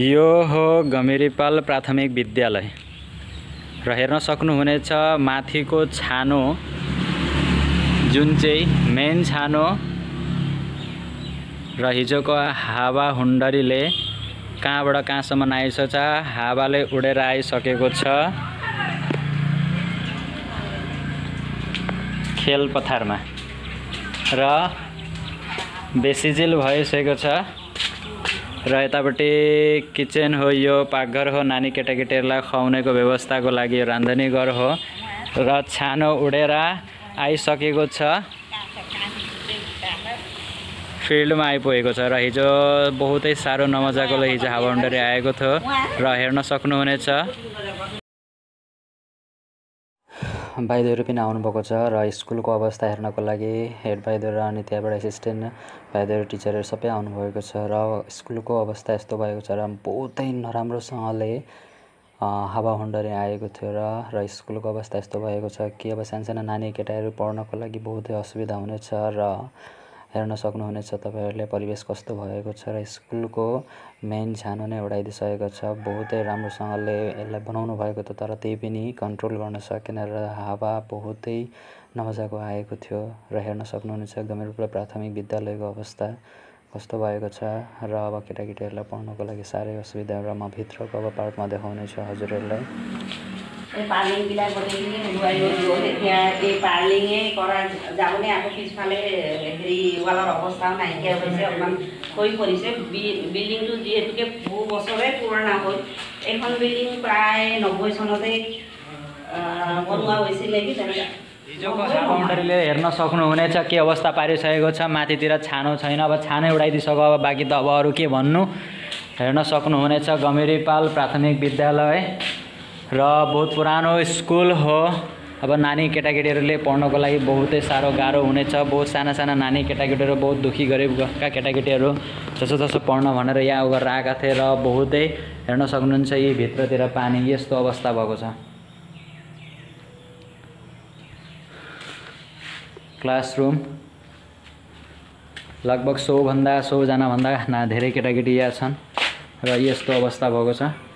यो हो गमिरीपाल प्राथमिक विद्यालय र हेर्न सक्नुहुनेछ माथिको छानो जुन चाहिँ मेन छानो र हिजोको हावाहुण्डरीले कहाँबाट कहाँसम्म आइसकेछ। हावाले उडेर आइसकेको छ खेलपथारमा र बेसिजिल भइसकेको छ। र यतापट्टि किचन हो, यो पाकघर हो, नानी केटाकेटीहरूलाई खुवाउनेको व्यवस्थाको लागि रान्धनी घर हो र छानो उडेर आइसकेको छ, फिल्डमा आइपुगेको छ। र हिजो बहुतै साह्रो नमजाकोले हिजो हावाहुण्डरी आएको थियो र हेर्न सक्नुहुनेछ भाइदेहरू पनि आउनुभएको छ र स्कुलको अवस्था हेर्नको लागि हेड भाइदेहरू अनि त्यहाँबाट एसिस्टेन्ट भाइदेहरू टिचरहरू सबै आउनुभएको छ र स्कुलको अवस्था यस्तो भएको छ र बहुतै नराम्रोसँगले हावाहुण्डरी आएको थियो र स्कुलको अवस्था यस्तो भएको छ कि अब सानसाना नानी केटाहरू पढ्नको लागि बहुतै असुविधा हुनेछ र हेर्न सक्नुहुनेछ तपाईहरुले परिवेश कस्तो भएको छ र स्कुलको मेन छानो नै उडाइदिसकेको छ। बहुतै राम्रोसँगले यसलाई बनाउनु भएको थियो तर त्यही पनि कन्ट्रोल गर्न सकेन र हावा बहुतै नमजाको आएको थियो र हेर्न सक्नुहुनेछ गमिरीपाल प्राथमिक विद्यालयको अवस्था कस्तो भएको छ र अब केटाकेटीहरूलाई पढ्नको लागि साह्रै असुविधा र म भित्रको अब पार्टमा देखाउने छु हजुरहरूलाई। पार्लिङ বিলাক গোটেইখিনি ধুৱাই গ'ল। এতিয়া এই পাৰ্লিঙে কৰা যাবনে আকৌ পিছফালে হেৰি ৱালৰ অৱস্থাও নাইকিয়া হৈছে, অকণমান হৈ পৰিছে। বিল্ডিংটো যিহেতুকে বহু বছৰে পুৰণা হ'ল, এইখন বিল্ডিং প্ৰায় 90 চনতে বনোৱা হৈছিল নেকি তেনেকুৱা। हिजोको हावाहुण्डरीले हेर्न सक्नुहुनेछ के अवस्था पारिसकेको छ। माथितिर छानो छैन, अब छानै उडाइदिसक्यो, अब बाँकी त अब अरू के भन्नु। हेर्न सक्नुहुनेछ गमिरीपाल प्राथमिक विद्यालय र बहुत पुरानो स्कुल हो। अब नानी केटाकेटीहरूले पढ्नको लागि बहुतै साह्रो गाह्रो हुनेछ। बहुत साना साना नानी केटाकेटीहरू, बहुत दुखी गरिबका केटाकेटीहरू जसो पढ्न भनेर यहाँ गरेर आएका थिए र बहुतै हेर्न सक्नुहुन्छ यी भित्रतिर पानी यस्तो अवस्था भएको छ। क्लासरुम लगभग 100 जना भन्दा धेरै केटाकेटी यहाँ छन् र यस्तो अवस्था भएको छ।